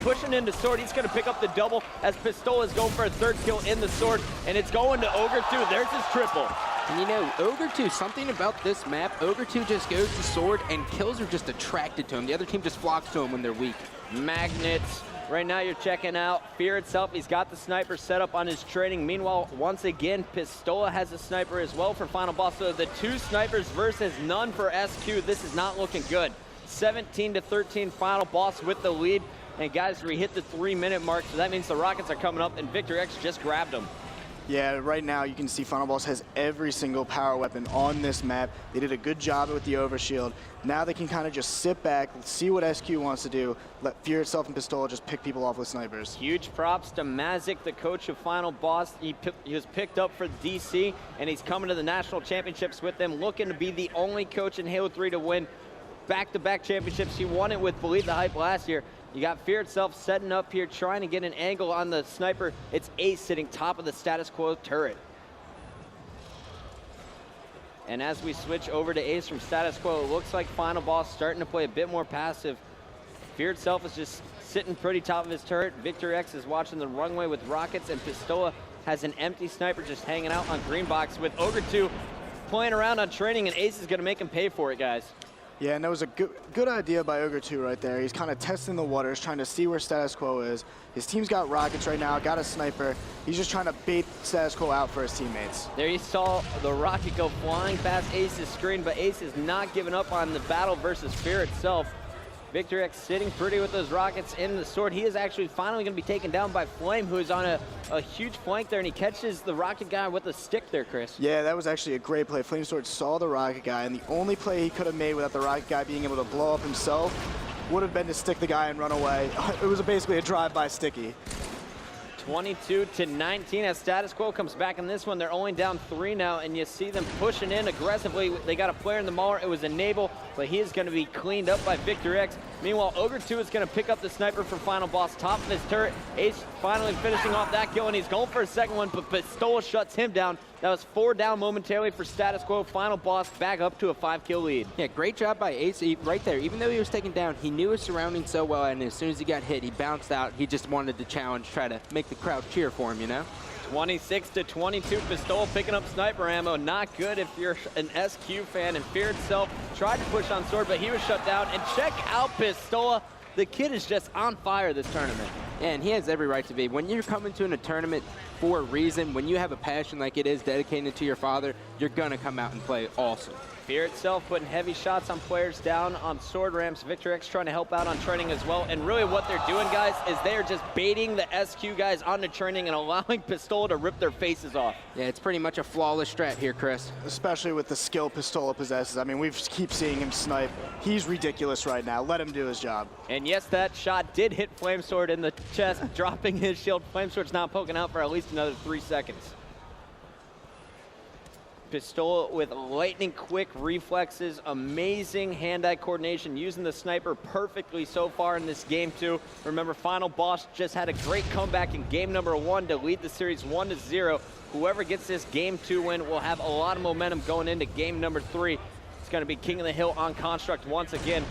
pushing into Sword. He's going to pick up the double as Pistola is going for a third kill in the Sword, and it's going to Ogre 2. There's his triple. And you know, Ogre 2, something about this map, Ogre 2 just goes to Sword and kills are just attracted to him. The other team just flocks to him when they're weak. Magnets. Right now you're checking out Fear itself. He's got the sniper set up on his training. Meanwhile, once again, Pistola has a sniper as well for Final Boss. So the two snipers versus none for SQ. This is not looking good. 17-13 Final Boss with the lead. And guys, we hit the 3-minute mark, so that means the Rockets are coming up, and Victor X just grabbed them. Yeah, right now you can see Final Boss has every single power weapon on this map. They did a good job with the overshield. Now they can kind of just sit back, see what SQ wants to do, let Fear itself and Pistola just pick people off with snipers. Huge props to Mazik, the coach of Final Boss. He was picked up for DC, and he's coming to the national championships with them, looking to be the only coach in Halo 3 to win back-to-back championships. He won it with Believe the Hype last year. You got Fear itself setting up here, trying to get an angle on the sniper. It's Ace sitting top of the status quo turret. And as we switch over to Ace from status quo, it looks like Final Boss starting to play a bit more passive. Fear itself is just sitting pretty top of his turret. Victor X is watching the runway with rockets, and Pistola has an empty sniper just hanging out on green box with Ogre 2 playing around on training, and Ace is going to make him pay for it, guys. Yeah, and that was a good idea by Ogre 2 right there. He's kind of testing the waters, trying to see where status quo is. His team's got rockets right now, got a sniper. He's just trying to bait status quo out for his teammates. There you saw the rocket go flying past Ace's screen, but Ace is not giving up on the battle versus Fear itself. Victor X sitting pretty with those rockets in the Sword. He is actually finally going to be taken down by Flame, who is on a huge flank there, and he catches the rocket guy with a stick there, Chris. Yeah, that was actually a great play. Flame Sword saw the rocket guy, and the only play he could have made without the rocket guy being able to blow up himself would have been to stick the guy and run away. It was basically a drive-by sticky. 22-19 as status quo comes back in this one. They're only down 3 now, and you see them pushing in aggressively. They got a player in the mauler. It was Enable, but he is going to be cleaned up by Victor X. Meanwhile, Ogre 2 is going to pick up the sniper for Final Boss, top of his turret. Ace finally finishing off that kill, and he's going for a second one, but Pistola shuts him down. That was 4 down momentarily for status quo. Final Boss back up to a 5-kill lead. Yeah, great job by Ace right there. Even though he was taken down, he knew his surroundings so well, and as soon as he got hit, he bounced out. He just wanted to challenge, try to make the crowd cheer for him, you know? 26-22, Pistola picking up sniper ammo. Not good if you're an SQ fan, and Fear itself tried to push on Sword, but he was shut down. And check out Pistola. The kid is just on fire this tournament. And he has every right to be. When you're coming to a tournament for a reason, when you have a passion like it is dedicated to your father, you're going to come out and play awesome. Fear itself putting heavy shots on players down on sword ramps. Victor X trying to help out on training as well. And really what they're doing, guys, is they're just baiting the SQ guys onto training and allowing Pistola to rip their faces off. Yeah, it's pretty much a flawless strat here, Chris. Especially with the skill Pistola possesses. I mean, we keep seeing him snipe. He's ridiculous right now. Let him do his job. And yes, that shot did hit Flamesword in the chest, dropping his shield. Flamesword's not poking out for at least another 3 seconds. Pistola with lightning quick reflexes, amazing hand-eye coordination, using the sniper perfectly so far in this game too. Remember, Final Boss just had a great comeback in game number 1 to lead the series 1-0. Whoever gets this game 2 win will have a lot of momentum going into game number 3. It's going to be King of the Hill on Construct once again.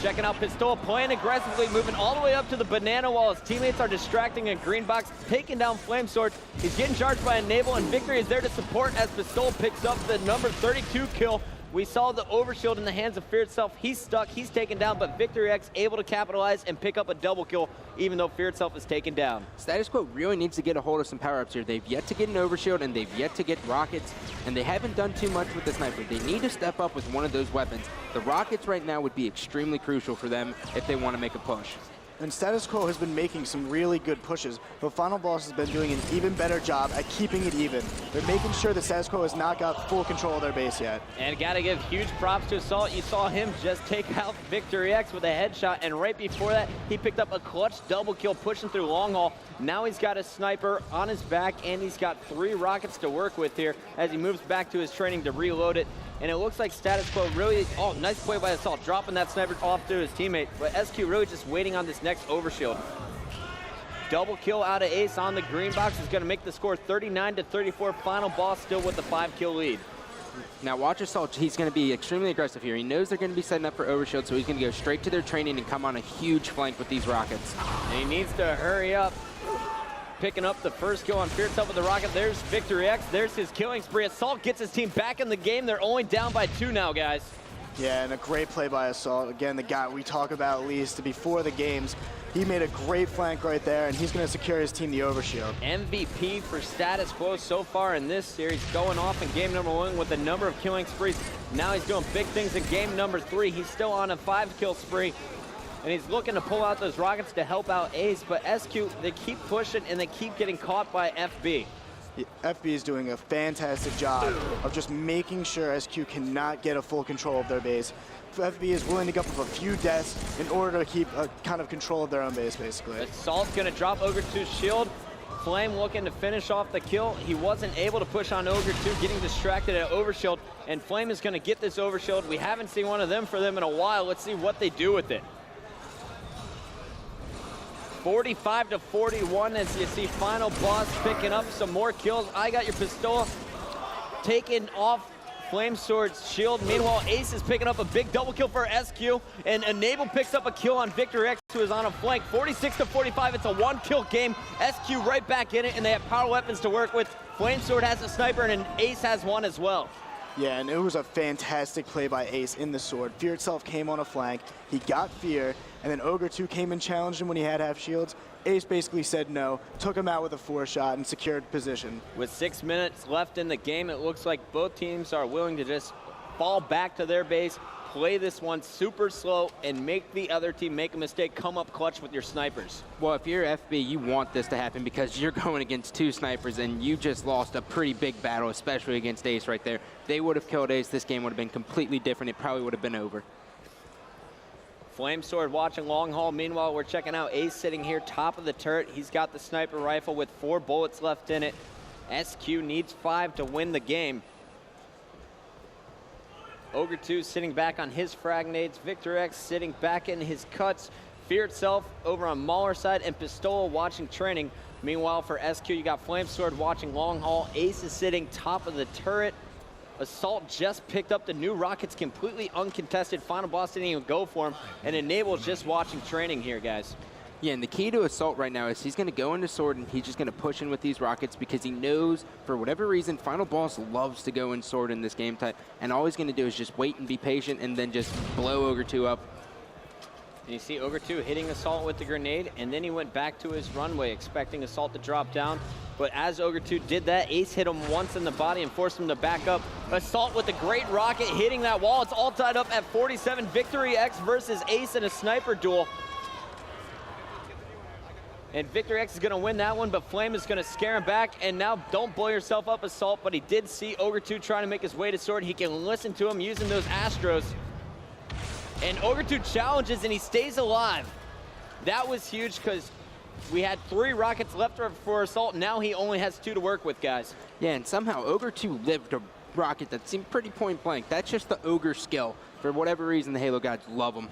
Checking out Pistola playing aggressively, moving all the way up to the banana while his teammates are distracting in green box, taking down Flamesword. He's getting charged by Enable, and Victory is there to support as Pistola picks up the number 32 kill. We saw the overshield in the hands of Fear itself. He's stuck, he's taken down, but Victory X able to capitalize and pick up a double kill, even though Fear itself is taken down. Status Quo really needs to get a hold of some power-ups here. They've yet to get an overshield, and they've yet to get rockets, and they haven't done too much with the sniper. They need to step up with one of those weapons. The rockets right now would be extremely crucial for them if they want to make a push. And Status Quo has been making some really good pushes, but Final Boss has been doing an even better job at keeping it even. They're making sure that Status Quo has not got full control of their base yet. And gotta give huge props to Assault. You saw him just take out Victory X with a headshot, and right before that, he picked up a clutch double kill pushing through long haul. Now he's got a sniper on his back, and he's got 3 rockets to work with here as he moves back to his training to reload it. And it looks like Status Quo really, oh, nice play by Assault, dropping that sniper off to his teammate. But SQ really just waiting on this next overshield. Double kill out of Ace on the green box is gonna make the score 39-34. Final Boss still with the 5-kill lead. Now watch Assault, he's going to be extremely aggressive here. He knows they're going to be setting up for overshield, so he's going to go straight to their training and come on a huge flank with these rockets. And he needs to hurry up. Picking up the first kill on Fear Itself with the rocket. There's Victory X, there's his killing spree. Assault gets his team back in the game. They're only down by 2 now, guys. Yeah, and a great play by Assault. Again, the guy we talk about at least before the games. He made a great flank right there, and he's going to secure his team the overshield. MVP for status quo so far in this series, going off in game number 1 with a number of killing sprees. Now he's doing big things in game number 3. He's still on a 5-kill spree, and he's looking to pull out those rockets to help out Ace, but SQ, they keep pushing, and they keep getting caught by FB. FB is doing a fantastic job of just making sure SQ cannot get a full control of their base. FB is willing to give up a few deaths in order to keep a kind of control of their own base, basically. Assault's gonna drop Ogre 2's shield. Flame looking to finish off the kill. He wasn't able to push on Ogre 2, getting distracted at overshield, and Flame is gonna get this overshield. We haven't seen one of them for them in a while. Let's see what they do with it. 45 to 41 as you see Final Boss picking up some more kills. I got your Pistola taking off Flame Sword's shield. Meanwhile, Ace is picking up a big double kill for SQ, and Enable picks up a kill on Victor X, who is on a flank. 46 to 45, it's a 1-kill game. SQ right back in it, and they have power weapons to work with. Flame Sword has a sniper, and Ace has one as well. Yeah, and it was a fantastic play by Ace in the sword. Fear itself came on a flank. He got Fear, and then Ogre 2 came and challenged him when he had half shields. Ace basically said no, took him out with a 4-shot, and secured position. With 6 minutes left in the game, it looks like both teams are willing to just fall back to their base, play this one super slow, and make the other team make a mistake, come up clutch with your snipers. Well, if you're FB, you want this to happen because you're going against 2 snipers, and you just lost a pretty big battle, especially against Ace right there. They would have killed Ace. This game would have been completely different. It probably would have been over. Flame Sword watching long haul. Meanwhile, we're checking out Ace sitting here top of the turret. He's got the sniper rifle with 4 bullets left in it. SQ needs 5 to win the game. Ogre 2 sitting back on his frag nades. Victor X sitting back in his cuts. Fear Itself over on Mauler side, and Pistola watching training. Meanwhile, for SQ, you got Flame Sword watching long haul. Ace is sitting top of the turret. Assault just picked up the new rockets completely uncontested. Final Boss didn't even go for him, and Enable's just watching training here, guys. Yeah, and the key to Assault right now is he's going to go into Sword, and he's just going to push in with these rockets because he knows, for whatever reason, Final Boss loves to go in Sword in this game type, and all he's going to do is just wait and be patient and then just blow Ogre 2 up. And you see Ogre 2 hitting Assault with the grenade, and then he went back to his runway expecting Assault to drop down. But as Ogre 2 did that, Ace hit him once in the body and forced him to back up. Assault with a great rocket hitting that wall. It's all tied up at 47. Victory X versus Ace in a sniper duel. And Victor X is going to win that one, but Flame is going to scare him back. And now, don't blow yourself up, Assault, but he did see Ogre 2 trying to make his way to Sword. He can listen to him using those Astros. And Ogre 2 challenges, and he stays alive. That was huge because we had 3 rockets left for Assault. Now he only has 2 to work with, guys. Yeah, and somehow Ogre 2 lived a rocket that seemed pretty point blank. That's just the Ogre skill. For whatever reason, the Halo gods love him.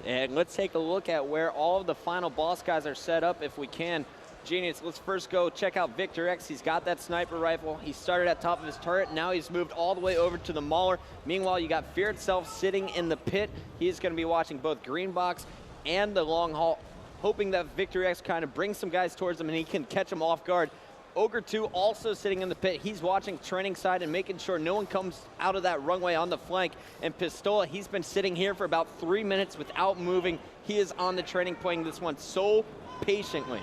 And let's take a look at where all of the Final Boss guys are set up if we can. Genius, let's first go check out Victor X. He's got that sniper rifle. He started at top of his turret. Now he's moved all the way over to the Mauler. Meanwhile, you got Fear Itself sitting in the pit. He's going to be watching both Green Box and the long haul, hoping that Victor X kind of brings some guys towards him and he can catch them off guard. Ogre 2 also sitting in the pit. He's watching training side and making sure no one comes out of that runway on the flank. And Pistola, he's been sitting here for about 3 minutes without moving. He is on the training, playing this one so patiently.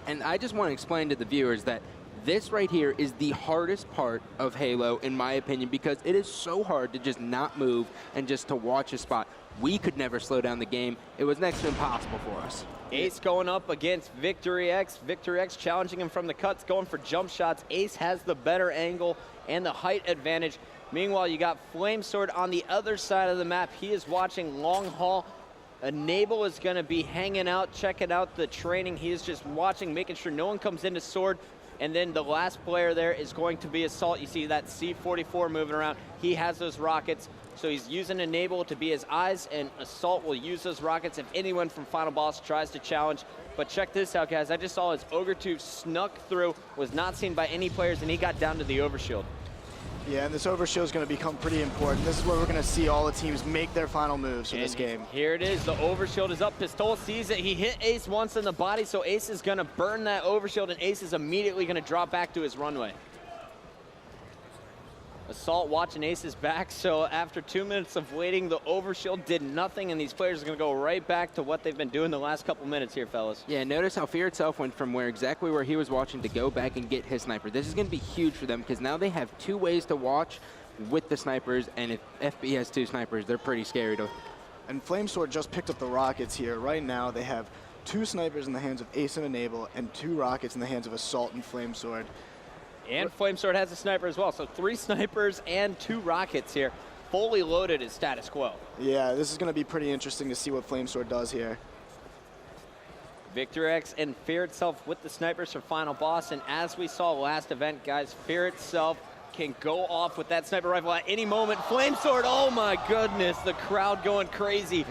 And I just want to explain to the viewers that this right here is the hardest part of Halo, in my opinion, because it is so hard to just not move and just to watch a spot. We could never slow down the game. It was next to impossible for us. Ace going up against Victory X. Victory X challenging him from the cuts, going for jump shots. Ace has the better angle and the height advantage. Meanwhile, you got Flame Sword on the other side of the map. He is watching long haul. Enable is going to be hanging out, checking out the training. He is just watching, making sure no one comes into Sword. And then the last player there is going to be Assault. You see that C-44 moving around. He has those rockets. So he's using Enable to be his eyes, and Assault will use those rockets if anyone from Final Boss tries to challenge. But check this out, guys. I just saw his Ogre 2 snuck through, was not seen by any players, and he got down to the overshield. Yeah, and this overshield is going to become pretty important. This is where we're going to see all the teams make their final moves for this game. Here it is. The overshield is up. Pistola sees it. He hit Ace once in the body, so Ace is going to burn that overshield, and Ace is immediately going to drop back to his runway. Assault watching Ace's back, so after 2 minutes of waiting, the overshield did nothing, and these players are going to go right back to what they've been doing the last couple minutes here, fellas. Yeah, notice how Fear itself went from exactly where he was watching to go back and get his sniper. This is going to be huge for them because now they have 2 ways to watch with the snipers, and if FB has 2 snipers, they're pretty scary to. And Flamesword just picked up the rockets here. Right now, they have 2 snipers in the hands of Ace and Enable, and 2 rockets in the hands of Assault and Flamesword. And Flamesword has a sniper as well, so 3 snipers and 2 rockets here. Fully loaded is status quo. Yeah, this is going to be pretty interesting to see what Flamesword does here. Victor X and Fear itself with the snipers for final boss, and as we saw last event, guys, Fear itself can go off with that sniper rifle at any moment. Flamesword, oh my goodness, the crowd going crazy.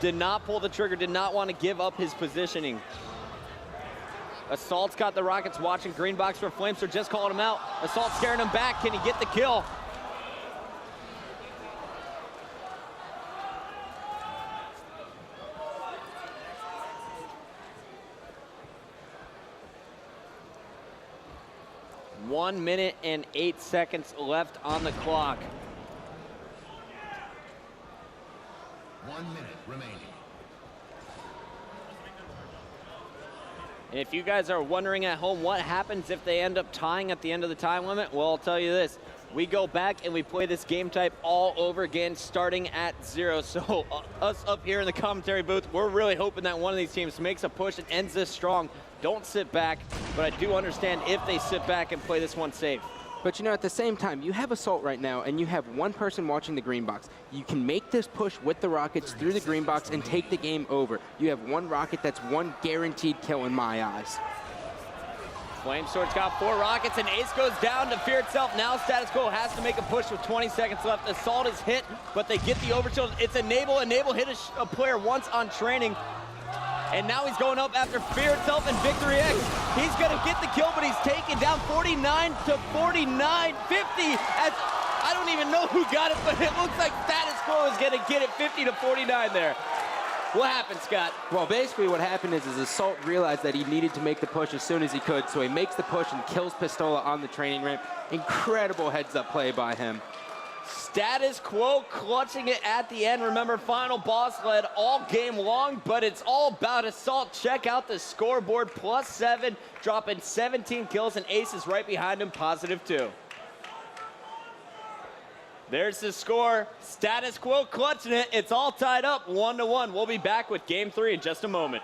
Did not pull the trigger, did not want to give up his positioning. Assault's got the rockets watching green box for Flamesword, just calling him out. Assault scaring him back, can he get the kill? One minute and 8 seconds left on the clock. 1 minute remaining. And if you guys are wondering at home what happens if they end up tying at the end of the time limit, well, I'll tell you this. We go back and we play this game type all over again, starting at 0. So us up here in the commentary booth, we're really hoping that one of these teams makes a push and ends this strong. Don't sit back, but I do understand if they sit back and play this one safe. But you know, at the same time, you have Assault right now, and you have 1 person watching the green box. You can make this push with the rockets through the green box and take the game over. You have 1 rocket, that's 1 guaranteed kill in my eyes. Flamesword's got 4 rockets, and Ace goes down to Fear itself. Now status quo has to make a push with 20 seconds left. Assault is hit, but they get the overshield. It's Enable. Enable hit a player once on training. And now he's going up after Fear itself and Victory X. He's going to get the kill, but he's taken down 49 to 49, 50. As I don't even know who got it, but it looks like status quo is going to get it 50 to 49 there. What happened, Scott? Well, basically what happened is Assault realized that he needed to make the push as soon as he could, so he makes the push and kills Pistola on the training ramp. Incredible heads-up play by him. Status quo clutching it at the end. Remember, final boss led all game long, but it's all about Assault. Check out the scoreboard, +7, dropping 17 kills, and Ace is right behind him, +2. There's the score. Status quo clutching it. It's all tied up 1-1. We'll be back with game 3 in just a moment.